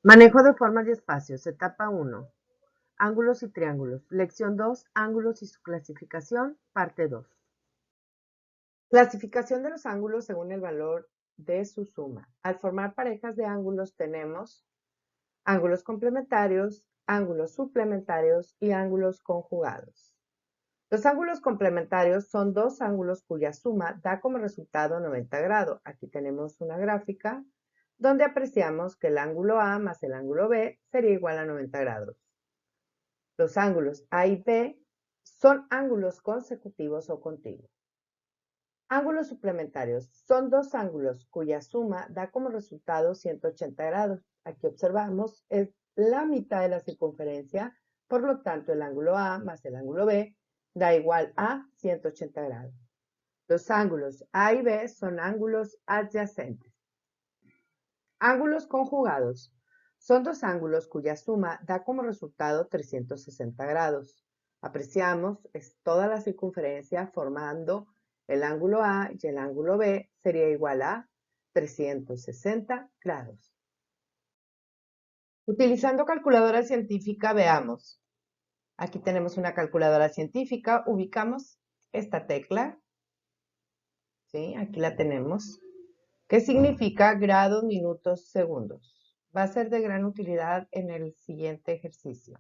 Manejo de formas y espacios, etapa 1. Ángulos y triángulos. Lección 2. Ángulos y su clasificación, parte 2. Clasificación de los ángulos según el valor de su suma. Al formar parejas de ángulos tenemos ángulos complementarios, ángulos suplementarios y ángulos conjugados. Los ángulos complementarios son dos ángulos cuya suma da como resultado 90 grados. Aquí tenemos una gráfica donde apreciamos que el ángulo A más el ángulo B sería igual a 90 grados. Los ángulos A y B son ángulos consecutivos o contiguos. Ángulos suplementarios son dos ángulos cuya suma da como resultado 180 grados. Aquí observamos es la mitad de la circunferencia, por lo tanto el ángulo A más el ángulo B da igual a 180 grados. Los ángulos A y B son ángulos adyacentes. Ángulos conjugados son dos ángulos cuya suma da como resultado 360 grados. Apreciamos es toda la circunferencia formando el ángulo A y el ángulo B sería igual a 360 grados. Utilizando calculadora científica, veamos. Aquí tenemos una calculadora científica, ubicamos esta tecla, ¿sí? Aquí la tenemos, que significa grados, minutos, segundos. Va a ser de gran utilidad en el siguiente ejercicio.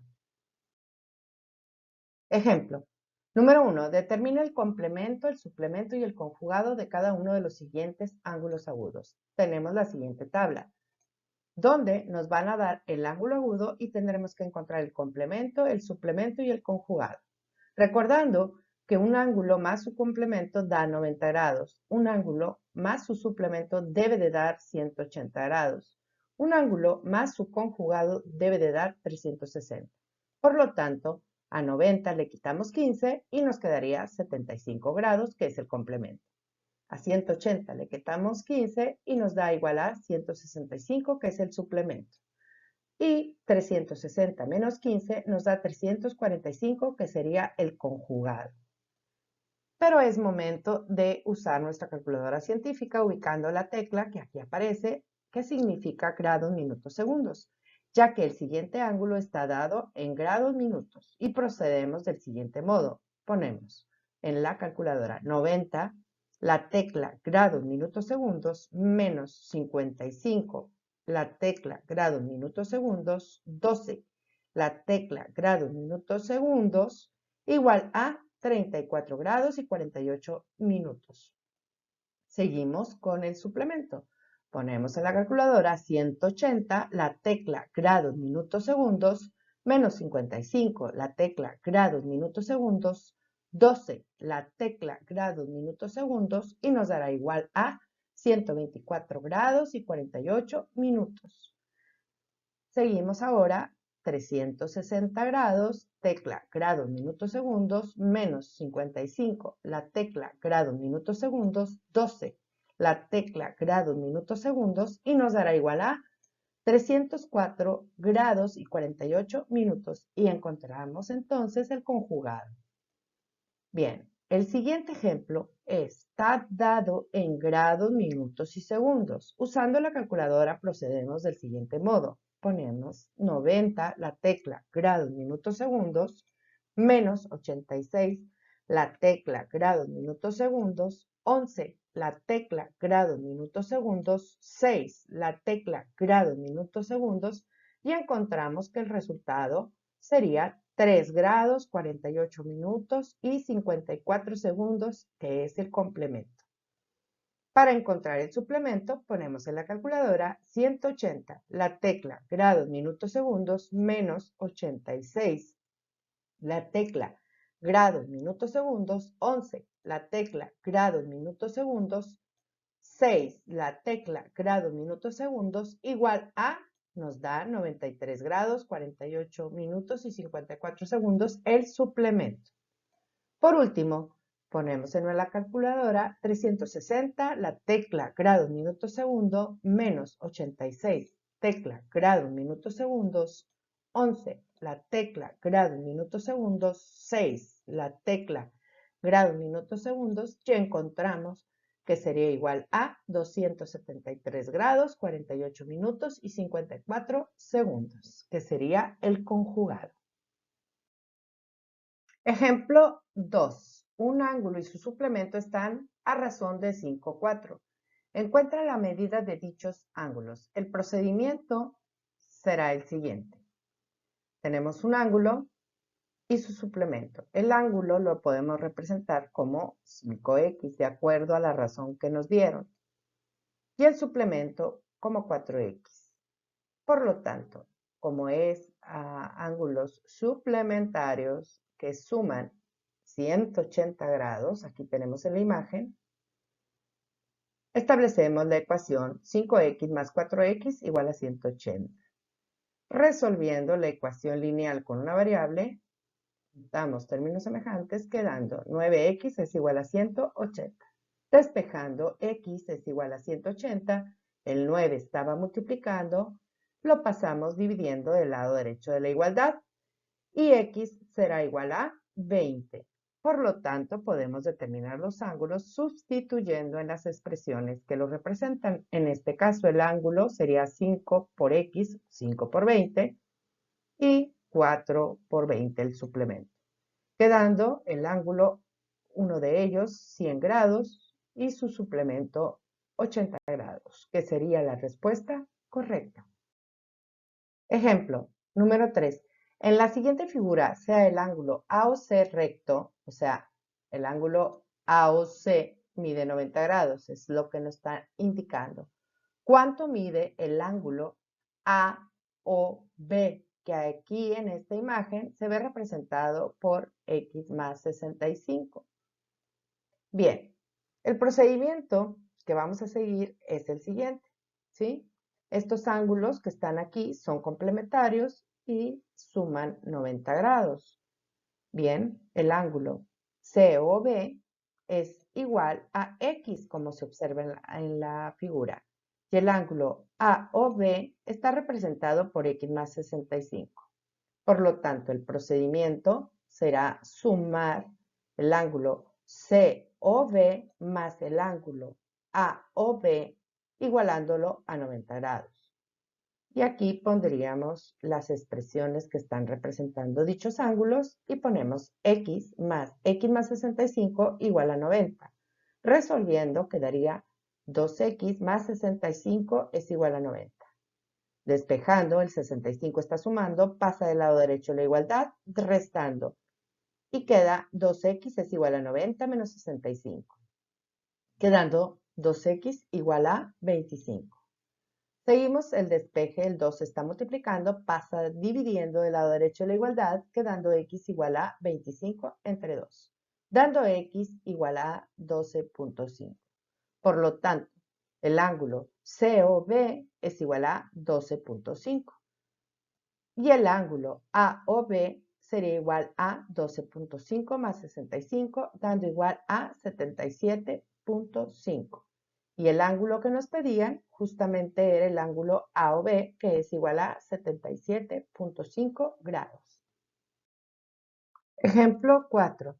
Ejemplo. Número 1. Determina el complemento, el suplemento y el conjugado de cada uno de los siguientes ángulos agudos. Tenemos la siguiente tabla, donde nos van a dar el ángulo agudo y tendremos que encontrar el complemento, el suplemento y el conjugado. Recordando que un ángulo más su complemento da 90 grados. Un ángulo más su suplemento debe de dar 180 grados. Un ángulo más su conjugado debe de dar 360. Por lo tanto, a 90 le quitamos 15 y nos quedaría 75 grados, que es el complemento. A 180 le quitamos 15 y nos da igual a 165, que es el suplemento. Y 360 menos 15 nos da 345, que sería el conjugado. Pero es momento de usar nuestra calculadora científica ubicando la tecla que aquí aparece, que significa grados, minutos, segundos, ya que el siguiente ángulo está dado en grados, minutos. Y procedemos del siguiente modo. Ponemos en la calculadora 90, la tecla grados, minutos, segundos, menos 55, la tecla grados, minutos, segundos, 12, la tecla grados, minutos, segundos, igual a 34 grados y 48 minutos. Seguimos con el suplemento. Ponemos en la calculadora 180, la tecla grados, minutos, segundos, menos 55, la tecla grados, minutos, segundos, 12, la tecla grados, minutos, segundos, y nos dará igual a 124 grados y 48 minutos. Seguimos ahora 360 grados, tecla grados, minutos, segundos, menos 55, la tecla grados, minutos, segundos, 12, la tecla grados, minutos, segundos, y nos dará igual a 304 grados y 48 minutos. Y encontramos entonces el conjugado. Bien, el siguiente ejemplo está dado en grados, minutos y segundos. Usando la calculadora procedemos del siguiente modo. Ponemos 90, la tecla grados, minutos, segundos, menos 86, la tecla grados, minutos, segundos, 11, la tecla grados, minutos, segundos, 6, la tecla grados, minutos, segundos, y encontramos que el resultado sería 3 grados, 48 minutos y 54 segundos, que es el complemento. Para encontrar el suplemento, ponemos en la calculadora 180, la tecla grados, minutos, segundos, menos 86, la tecla grados, minutos, segundos, 11, la tecla grados, minutos, segundos, 6, la tecla grados, minutos, segundos, igual a, nos da 93 grados, 48 minutos y 54 segundos el suplemento. Por último, ponemos en la calculadora 360, la tecla grados, minutos, segundo, menos 86, tecla grados, minutos, segundos, 11, la tecla grados, minutos, segundos, 6, la tecla grados, minutos, segundos, y encontramos que sería igual a 273 grados, 48 minutos y 54 segundos, que sería el conjugado. Ejemplo 2. Un ángulo y su suplemento están a razón de 5,4. Encuentra la medida de dichos ángulos. El procedimiento será el siguiente. Tenemos un ángulo y su suplemento. El ángulo lo podemos representar como 5x de acuerdo a la razón que nos dieron y el suplemento como 4x. Por lo tanto, como es ángulos suplementarios que suman 180 grados, aquí tenemos en la imagen, establecemos la ecuación 5x más 4x igual a 180. Resolviendo la ecuación lineal con una variable, damos términos semejantes, quedando 9x es igual a 180. Despejando x es igual a 180, el 9 estaba multiplicando, lo pasamos dividiendo del lado derecho de la igualdad y x será igual a 20. Por lo tanto, podemos determinar los ángulos sustituyendo en las expresiones que lo representan. En este caso, el ángulo sería 5 por x, 5 por 20, y 4 por 20 el suplemento, quedando el ángulo, uno de ellos, 100 grados y su suplemento 80 grados, que sería la respuesta correcta. Ejemplo número 3. En la siguiente figura, sea el ángulo AOC recto, o sea, el ángulo AOC mide 90 grados, es lo que nos está indicando. ¿Cuánto mide el ángulo AOB? Que aquí en esta imagen se ve representado por x más 65. Bien, el procedimiento que vamos a seguir es el siguiente, ¿sí? Estos ángulos que están aquí son complementarios y suman 90 grados. Bien, el ángulo COB es igual a x, como se observa en la figura. Y el ángulo AOB está representado por x más 65. Por lo tanto, el procedimiento será sumar el ángulo COB más el ángulo AOB, igualándolo a 90 grados. Y aquí pondríamos las expresiones que están representando dichos ángulos y ponemos x más 65 igual a 90. Resolviendo quedaría 2x más 65 es igual a 90. Despejando, el 65 está sumando, pasa del lado derecho la igualdad, restando. Y queda 2x es igual a 90 menos 65. Quedando 2x igual a 25. Seguimos el despeje, el 2 se está multiplicando, pasa dividiendo del lado derecho la igualdad, quedando x igual a 25 entre 2, dando x igual a 12,5. Por lo tanto, el ángulo COB es igual a 12,5 y el ángulo AOB sería igual a 12,5 más 65, dando igual a 77,5. Y el ángulo que nos pedían justamente era el ángulo AOB, que es igual a 77,5 grados. Ejemplo 4.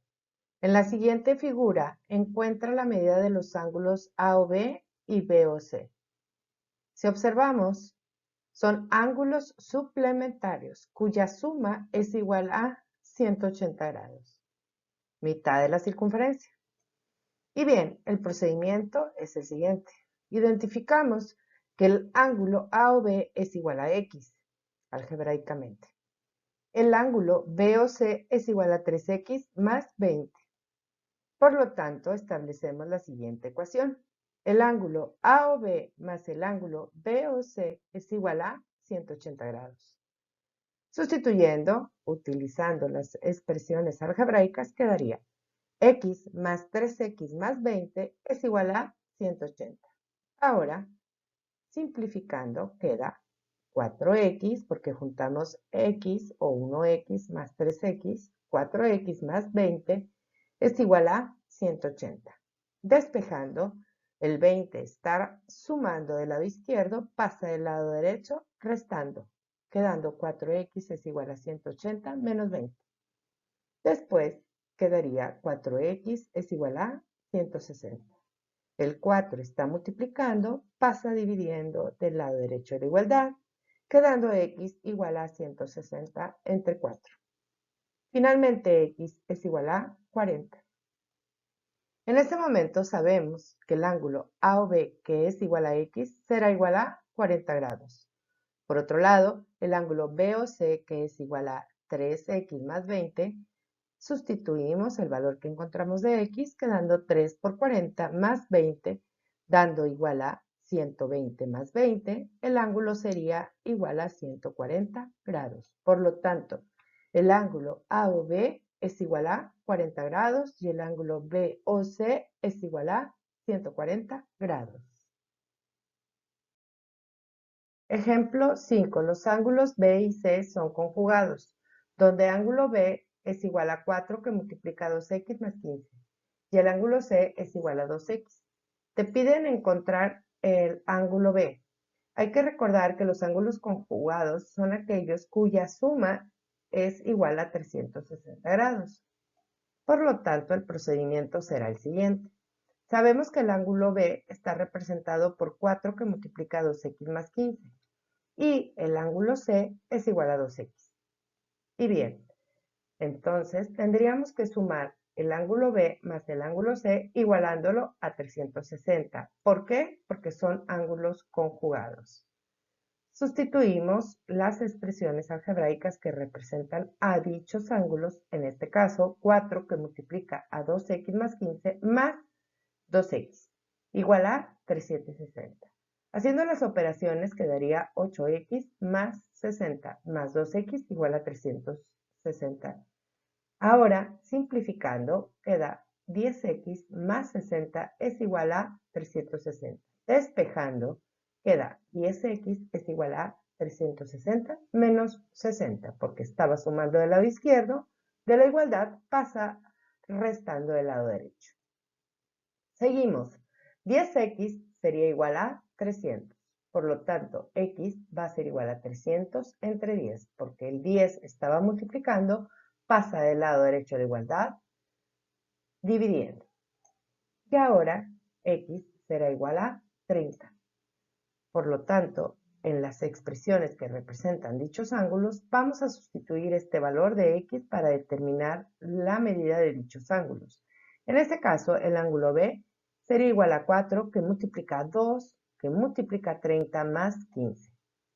En la siguiente figura, encuentra la medida de los ángulos AOB y BOC. Si observamos, son ángulos suplementarios cuya suma es igual a 180 grados, mitad de la circunferencia. Y bien, el procedimiento es el siguiente. Identificamos que el ángulo AOB es igual a x, algebraicamente. El ángulo BOC es igual a 3x más 20. Por lo tanto, establecemos la siguiente ecuación. El ángulo AOB más el ángulo BOC es igual a 180 grados. Sustituyendo, utilizando las expresiones algebraicas, quedaría x más 3x más 20 es igual a 180. Ahora, simplificando, queda 4x, porque juntamos x o 1x más 3x, 4x más 20 es igual a 180. Despejando, el 20 está sumando del lado izquierdo, pasa del lado derecho, restando, quedando 4x es igual a 180 menos 20. Después quedaría 4x es igual a 160. El 4 está multiplicando, pasa dividiendo del lado derecho de la igualdad, quedando x igual a 160 entre 4. Finalmente, x es igual a 40. En este momento sabemos que el ángulo AOB, que es igual a x, será igual a 40 grados. Por otro lado, el ángulo BOC, que es igual a 3x más 20, sustituimos el valor que encontramos de x, quedando 3 por 40 más 20, dando igual a 120 más 20. El ángulo sería igual a 140 grados. Por lo tanto, el ángulo AOB es igual a 40 grados y el ángulo BOC es igual a 140 grados. Ejemplo 5. Los ángulos B y C son conjugados, donde ángulo B es igual a 4 que multiplica 2x más 15 y el ángulo C es igual a 2x. Te piden encontrar el ángulo B. Hay que recordar que los ángulos conjugados son aquellos cuya suma es igual a 360 grados. Por lo tanto, el procedimiento será el siguiente. Sabemos que el ángulo B está representado por 4 que multiplica 2x más 15 y el ángulo C es igual a 2x. Y bien, entonces tendríamos que sumar el ángulo B más el ángulo C igualándolo a 360. ¿Por qué? Porque son ángulos conjugados. Sustituimos las expresiones algebraicas que representan a dichos ángulos, en este caso 4 que multiplica a 2x más 15 más 2x, igual a 360. Haciendo las operaciones quedaría 8x más 60 más 2x igual a 360. Ahora, simplificando, queda 10x más 60 es igual a 360. Despejando, queda 10x es igual a 360 menos 60, porque estaba sumando del lado izquierdo, de la igualdad pasa restando del lado derecho. Seguimos. 10x sería igual a 300. Por lo tanto, x va a ser igual a 300 entre 10, porque el 10 estaba multiplicando, pasa del lado derecho de la igualdad, dividiendo. Y ahora, x será igual a 30. Por lo tanto, en las expresiones que representan dichos ángulos, vamos a sustituir este valor de x para determinar la medida de dichos ángulos. En este caso, el ángulo B sería igual a 4 que multiplica 2 que multiplica 30 más 15.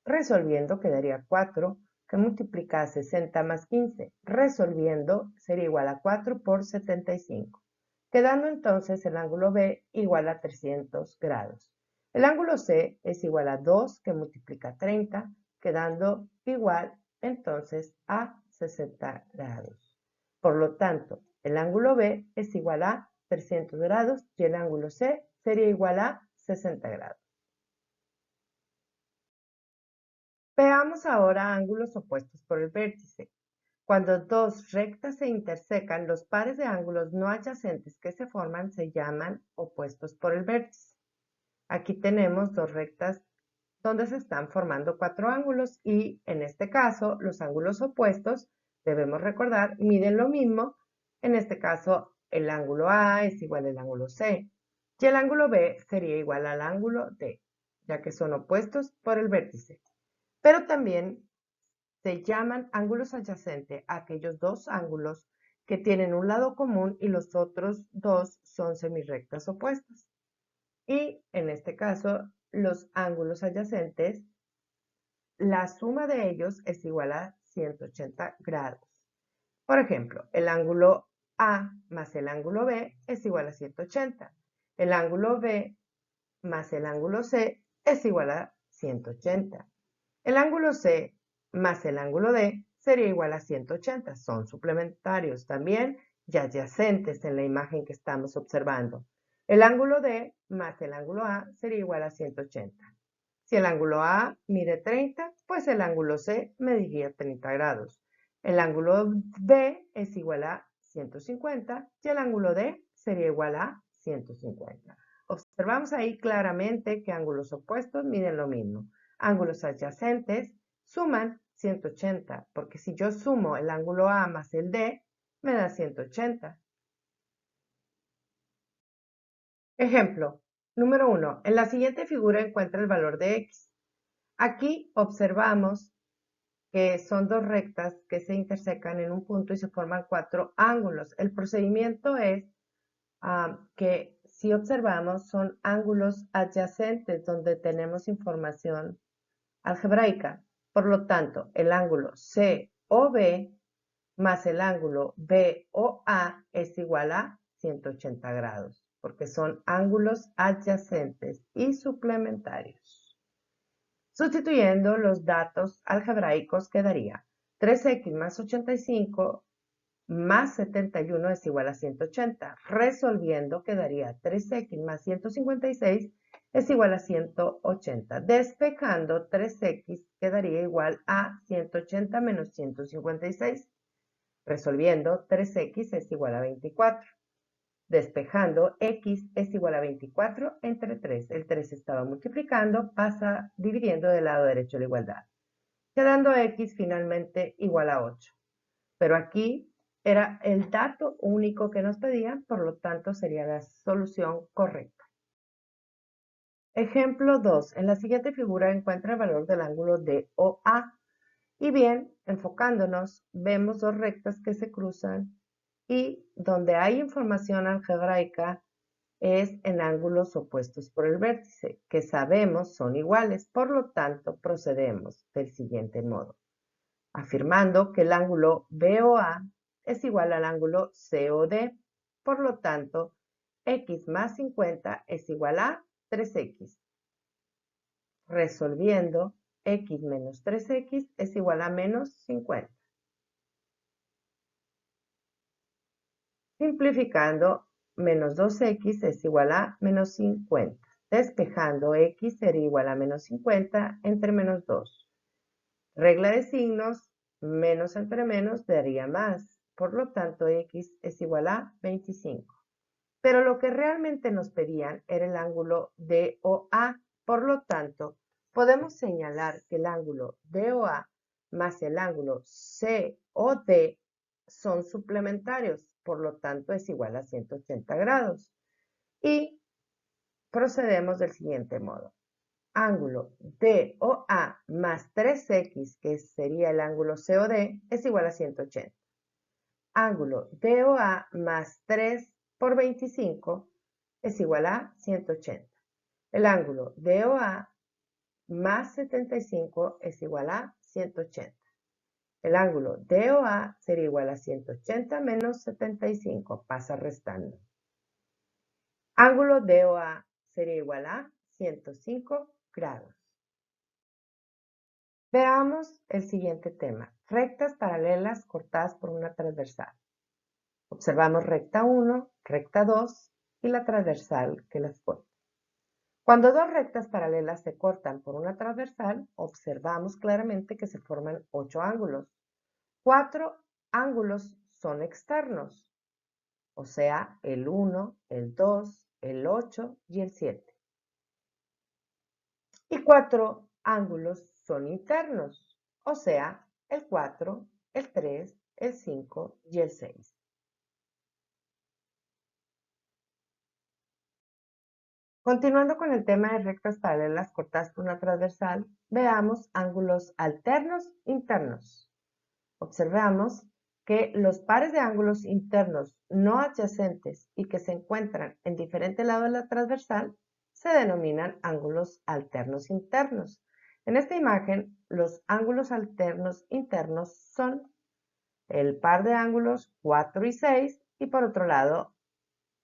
Resolviendo quedaría 4 que multiplica 60 más 15. Resolviendo sería igual a 4 por 75. Quedando entonces el ángulo B igual a 300 grados. El ángulo C es igual a 2 que multiplica 30, quedando igual entonces a 60 grados. Por lo tanto, el ángulo B es igual a 300 grados y el ángulo C sería igual a 60 grados. Veamos ahora ángulos opuestos por el vértice. Cuando dos rectas se intersecan, los pares de ángulos no adyacentes que se forman se llaman opuestos por el vértice. Aquí tenemos dos rectas donde se están formando 4 ángulos y en este caso los ángulos opuestos, debemos recordar, miden lo mismo. En este caso el ángulo A es igual al ángulo C y el ángulo B sería igual al ángulo D, ya que son opuestos por el vértice. Pero también se llaman ángulos adyacentes a aquellos dos ángulos que tienen un lado común y los otros dos son semirrectas opuestas. Y en este caso, los ángulos adyacentes, la suma de ellos es igual a 180 grados. Por ejemplo, el ángulo A más el ángulo B es igual a 180. El ángulo B más el ángulo C es igual a 180. El ángulo C más el ángulo D sería igual a 180. Son suplementarios también y adyacentes en la imagen que estamos observando. El ángulo D más el ángulo A sería igual a 180. Si el ángulo A mide 30, pues el ángulo C mediría 30 grados. El ángulo B es igual a 150 y el ángulo D sería igual a 150. Observamos ahí claramente que ángulos opuestos miden lo mismo. Ángulos adyacentes suman 180, porque si yo sumo el ángulo A más el D, me da 180. Ejemplo, Número 1. En la siguiente figura encuentra el valor de x. Aquí observamos que son dos rectas que se intersecan en un punto y se forman 4 ángulos. El procedimiento es que si observamos son ángulos adyacentes donde tenemos información algebraica. Por lo tanto, el ángulo COB más el ángulo BOA es igual a 180 grados, porque son ángulos adyacentes y suplementarios. Sustituyendo los datos algebraicos quedaría 3x más 85 más 71 es igual a 180. Resolviendo quedaría 3x más 156 es igual a 180. Despejando 3x quedaría igual a 180 menos 156. Resolviendo 3x es igual a 24. Despejando x es igual a 24 entre 3. El 3 estaba multiplicando, pasa dividiendo del lado derecho la igualdad. Quedando x finalmente igual a 8. Pero aquí era el dato único que nos pedían, por lo tanto sería la solución correcta. Ejemplo 2. En la siguiente figura encuentra el valor del ángulo DOA. Y bien, enfocándonos, vemos dos rectas que se cruzan y donde hay información algebraica es en ángulos opuestos por el vértice, que sabemos son iguales. Por lo tanto, procedemos del siguiente modo, afirmando que el ángulo BOA es igual al ángulo COD. Por lo tanto, x más 50 es igual a 3x. Resolviendo, x menos 3x es igual a menos 50. Simplificando, menos 2x es igual a menos 50. Despejando, x sería igual a menos 50 entre menos 2. Regla de signos, menos entre menos daría más. Por lo tanto, x es igual a 25. Pero lo que realmente nos pedían era el ángulo DOA. Por lo tanto, podemos señalar que el ángulo DOA más el ángulo COD son suplementarios. Por lo tanto, es igual a 180 grados. Y procedemos del siguiente modo. Ángulo DOA más 3x, que sería el ángulo COD, es igual a 180. Ángulo DOA más 3 por 25 es igual a 180. El ángulo DOA más 75 es igual a 180. El ángulo DOA sería igual a 180 menos 75, pasa restando. Ángulo DOA sería igual a 105 grados. Veamos el siguiente tema. Rectas paralelas cortadas por una transversal. Observamos recta 1, recta 2 y la transversal que las corta. Cuando dos rectas paralelas se cortan por una transversal, observamos claramente que se forman 8 ángulos. 4 ángulos son externos, o sea, el 1, el 2, el 8 y el 7. Y 4 ángulos son internos, o sea, el 4, el 3, el 5 y el 6. Continuando con el tema de rectas paralelas cortadas por una transversal, veamos ángulos alternos internos. Observamos que los pares de ángulos internos no adyacentes y que se encuentran en diferente lado de la transversal se denominan ángulos alternos internos. En esta imagen, los ángulos alternos internos son el par de ángulos 4 y 6 y por otro lado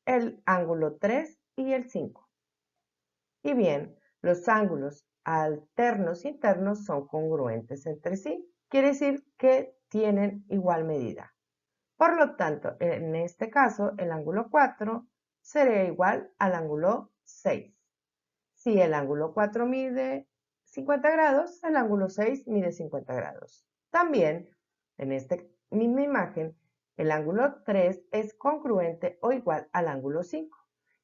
el ángulo 3 y el 5. Y bien, los ángulos alternos internos son congruentes entre sí. Quiere decir que tienen igual medida. Por lo tanto, en este caso, el ángulo 4 sería igual al ángulo 6. Si el ángulo 4 mide 50 grados, el ángulo 6 mide 50 grados. También, en esta misma imagen, el ángulo 3 es congruente o igual al ángulo 5.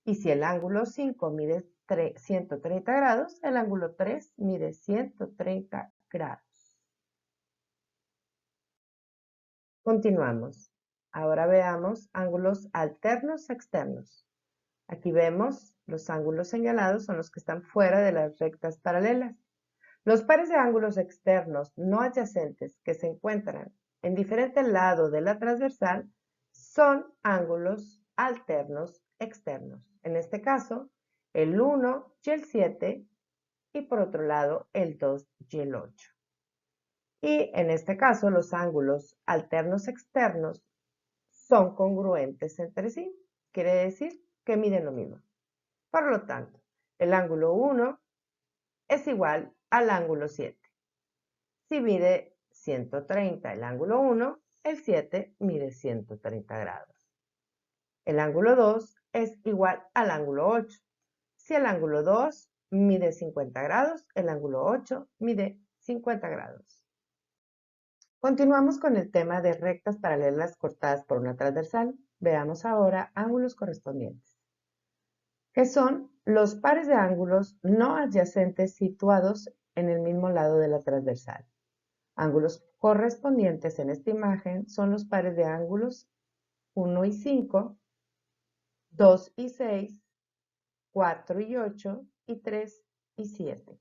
Y si el ángulo 5 mide 130 grados, el ángulo 3 mide 130 grados. Continuamos. Ahora veamos ángulos alternos externos. Aquí vemos los ángulos señalados son los que están fuera de las rectas paralelas. Los pares de ángulos externos no adyacentes que se encuentran en diferente lado de la transversal son ángulos alternos externos. En este caso, el 1 y el 7 y por otro lado el 2 y el 8. Y en este caso los ángulos alternos externos son congruentes entre sí. Quiere decir que miden lo mismo. Por lo tanto, el ángulo 1 es igual al ángulo 7. Si mide 130 el ángulo 1, el 7 mide 130 grados. El ángulo 2 es igual al ángulo 8. Si el ángulo 2 mide 50 grados, el ángulo 8 mide 50 grados. Continuamos con el tema de rectas paralelas cortadas por una transversal. Veamos ahora ángulos correspondientes, que son los pares de ángulos no adyacentes situados en el mismo lado de la transversal. Ángulos correspondientes en esta imagen son los pares de ángulos 1 y 5, 2 y 6, 4 y 8 y 3 y 7.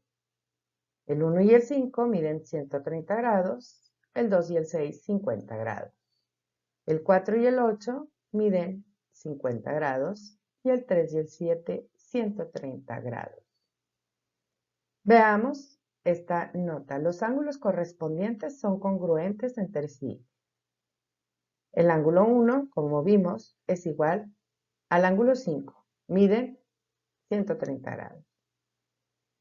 El 1 y el 5 miden 130 grados, el 2 y el 6 50 grados. El 4 y el 8 miden 50 grados y el 3 y el 7 130 grados. Veamos esta nota. Los ángulos correspondientes son congruentes entre sí. El ángulo 1, como vimos, es igual al ángulo 5. Miden 130 grados.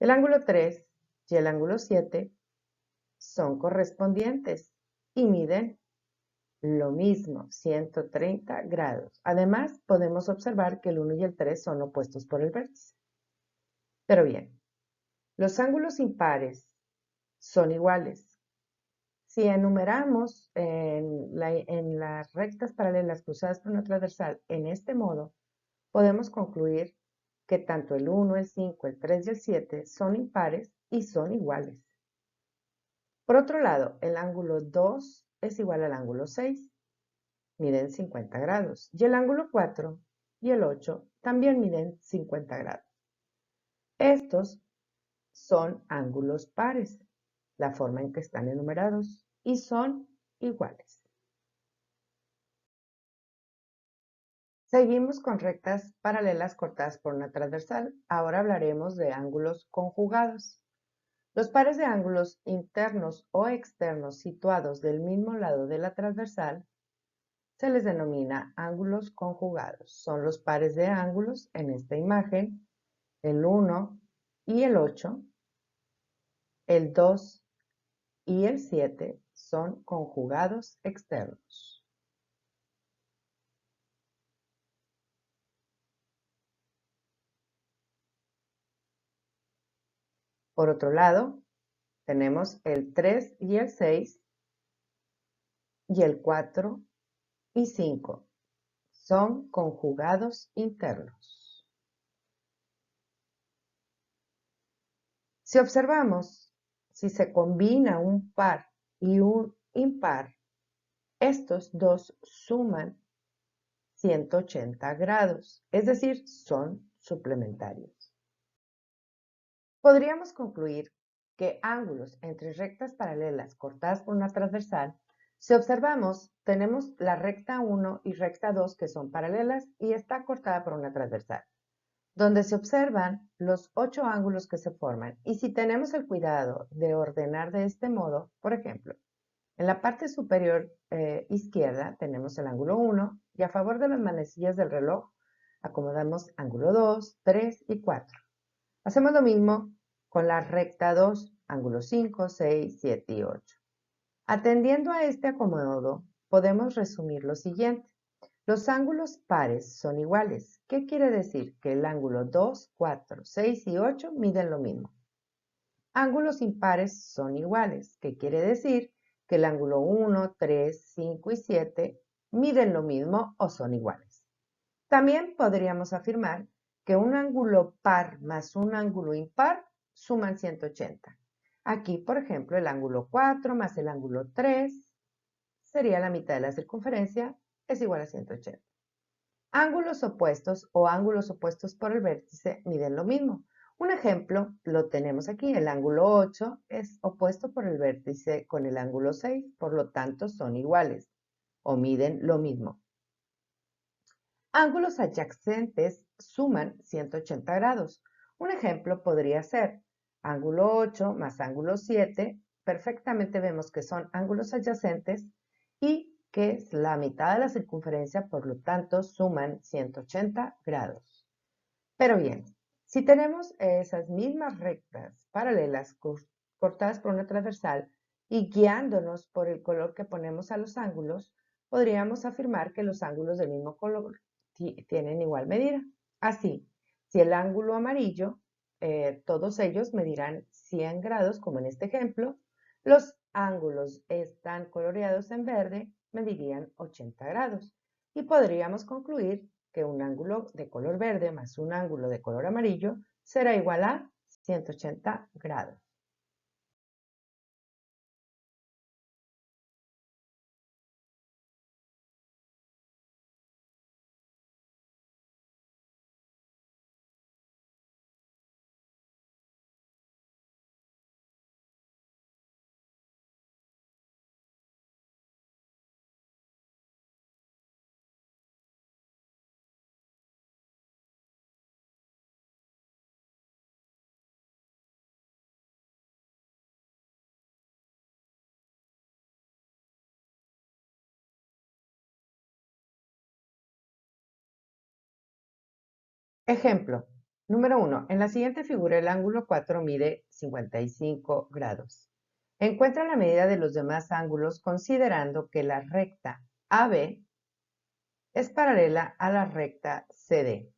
El ángulo 3 y el ángulo 7 son correspondientes y miden lo mismo, 130 grados. Además, podemos observar que el 1 y el 3 son opuestos por el vértice. Pero bien, los ángulos impares son iguales. Si enumeramos en las rectas paralelas cruzadas por una transversal en este modo, podemos concluir que tanto el 1, el 5, el 3 y el 7 son impares y son iguales. Por otro lado, el ángulo 2 es igual al ángulo 6, miden 50 grados, y el ángulo 4 y el 8 también miden 50 grados. Estos son ángulos pares, la forma en que están enumerados, y son iguales. Seguimos con rectas paralelas cortadas por una transversal. Ahora hablaremos de ángulos conjugados. Los pares de ángulos internos o externos situados del mismo lado de la transversal se les denomina ángulos conjugados. Son los pares de ángulos en esta imagen, el 1 y el 8, el 2 y el 7 son conjugados externos. Por otro lado, tenemos el 3 y el 6 y el 4 y 5. Son conjugados internos. Si observamos, si se combina un par y un impar, estos dos suman 180 grados, es decir, son suplementarios. Podríamos concluir que ángulos entre rectas paralelas cortadas por una transversal, si observamos, tenemos la recta 1 y recta 2 que son paralelas y está cortada por una transversal, donde se observan los 8 ángulos que se forman. Y si tenemos el cuidado de ordenar de este modo, por ejemplo, en la parte superior izquierda tenemos el ángulo 1 y a favor de las manecillas del reloj acomodamos ángulo 2, 3 y 4. Hacemos lo mismo con la recta 2, ángulos 5, 6, 7 y 8. Atendiendo a este acomodo, podemos resumir lo siguiente. Los ángulos pares son iguales. ¿Qué quiere decir? Que el ángulo 2, 4, 6 y 8 miden lo mismo. Ángulos impares son iguales. ¿Qué quiere decir? Que el ángulo 1, 3, 5 y 7 miden lo mismo o son iguales. También podríamos afirmar que un ángulo par más un ángulo impar suman 180. Aquí, por ejemplo, el ángulo 4 más el ángulo 3 sería la mitad de la circunferencia, es igual a 180. Ángulos opuestos o ángulos opuestos por el vértice miden lo mismo. Un ejemplo lo tenemos aquí. El ángulo 8 es opuesto por el vértice con el ángulo 6, por lo tanto son iguales o miden lo mismo. Ángulos adyacentes suman 180 grados. Un ejemplo podría ser ángulo 8 más ángulo 7. Perfectamente vemos que son ángulos adyacentes y que es la mitad de la circunferencia, por lo tanto suman 180 grados. Pero bien, si tenemos esas mismas rectas paralelas cortadas por una transversal y guiándonos por el color que ponemos a los ángulos, podríamos afirmar que los ángulos del mismo color tienen igual medida. Así, si el ángulo amarillo, todos ellos medirán 100 grados, como en este ejemplo, los ángulos están coloreados en verde, medirían 80 grados. Y podríamos concluir que un ángulo de color verde más un ángulo de color amarillo será igual a 180 grados. Ejemplo, número 1. En la siguiente figura el ángulo 4 mide 55 grados. Encuentra la medida de los demás ángulos considerando que la recta AB es paralela a la recta CD.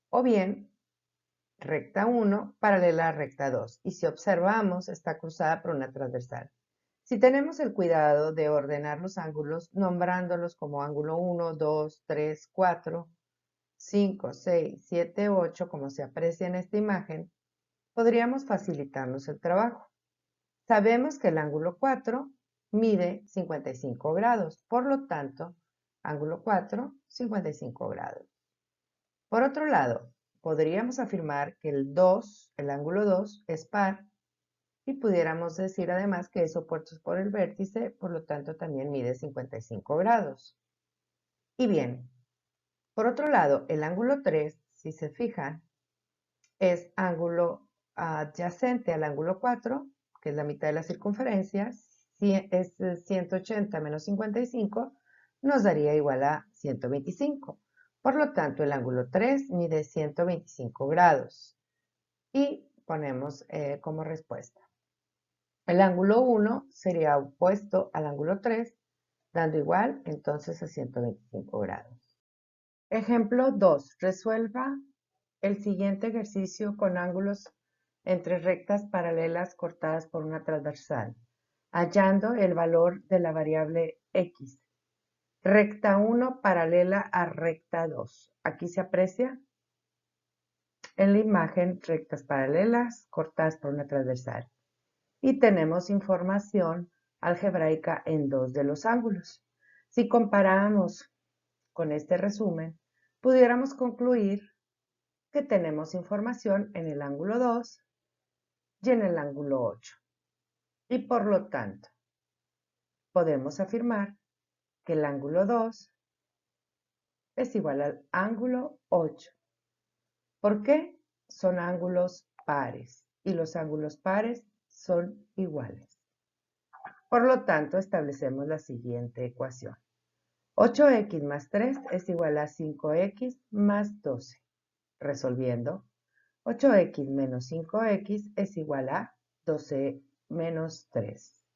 O bien, recta 1 paralela a recta 2. Y si observamos, está cruzada por una transversal. Si tenemos el cuidado de ordenar los ángulos, nombrándolos como ángulo 1, 2, 3, 4, 5, 6, 7, 8, como se aprecia en esta imagen, podríamos facilitarnos el trabajo. Sabemos que el ángulo 4 mide 55 grados, por lo tanto, ángulo 4, 55 grados. Por otro lado, podríamos afirmar que el ángulo 2, es par, y pudiéramos decir además que es opuesto por el vértice, por lo tanto también mide 55 grados. Y bien, por otro lado, el ángulo 3, si se fijan, es ángulo adyacente al ángulo 4, que es la mitad de la circunferencia. Si es 180 menos 55, nos daría igual a 125. Por lo tanto, el ángulo 3 mide 125 grados. Y ponemos como respuesta. El ángulo 1 sería opuesto al ángulo 3, dando igual entonces a 125 grados. Ejemplo 2. Resuelva el siguiente ejercicio con ángulos entre rectas paralelas cortadas por una transversal, hallando el valor de la variable x. Recta 1 paralela a recta 2. Aquí se aprecia en la imagen rectas paralelas cortadas por una transversal. Y tenemos información algebraica en dos de los ángulos. Si comparamos con este resumen, pudiéramos concluir que tenemos información en el ángulo 2 y en el ángulo 8. Y por lo tanto, podemos afirmar que el ángulo 2 es igual al ángulo 8. ¿Por qué? Son ángulos pares y los ángulos pares son iguales. Por lo tanto, establecemos la siguiente ecuación. 8x más 3 es igual a 5x más 12. Resolviendo, 8x menos 5x es igual a 12 menos 3.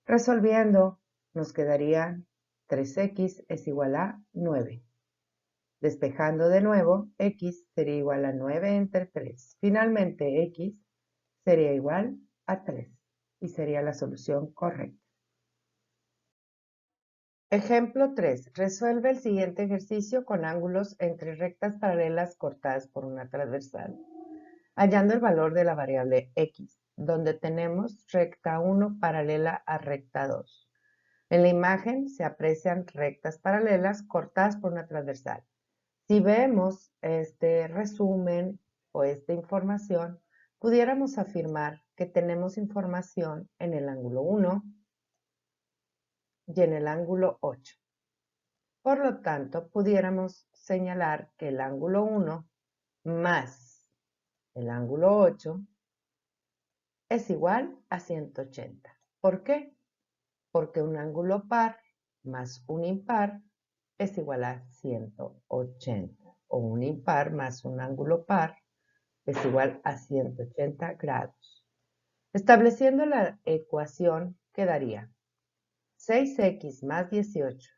Resolviendo, nos quedaría 3x es igual a 9. Despejando de nuevo, x sería igual a 9 entre 3. Finalmente, x sería igual a 3 y sería la solución correcta. Ejemplo 3. Resuelve el siguiente ejercicio con ángulos entre rectas paralelas cortadas por una transversal, hallando el valor de la variable x, donde tenemos recta 1 paralela a recta 2. En la imagen se aprecian rectas paralelas cortadas por una transversal. Si vemos este resumen o esta información, pudiéramos afirmar que tenemos información en el ángulo 1 y en el ángulo 8. Por lo tanto, pudiéramos señalar que el ángulo 1 más el ángulo 8 es igual a 180. ¿Por qué? Porque un ángulo par más un impar es igual a 180. O un impar más un ángulo par es igual a 180 grados. Estableciendo la ecuación quedaría 6x más 18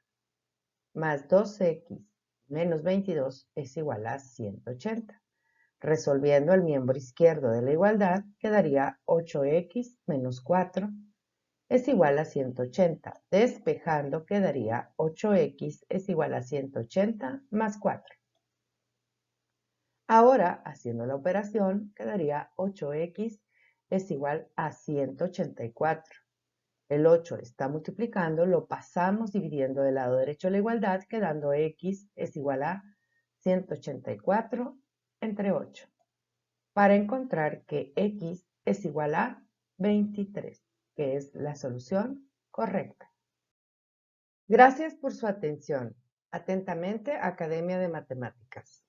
más 2x menos 22 es igual a 180. Resolviendo el miembro izquierdo de la igualdad, quedaría 8x menos 4 es igual a 180. Despejando, quedaría 8x es igual a 180 más 4. Ahora, haciendo la operación, quedaría 8x es igual a 184. El 8 está multiplicando, lo pasamos dividiendo del lado derecho de la igualdad, quedando x es igual a 184 entre 8, para encontrar que x es igual a 23, que es la solución correcta. Gracias por su atención. Atentamente, Academia de Matemáticas.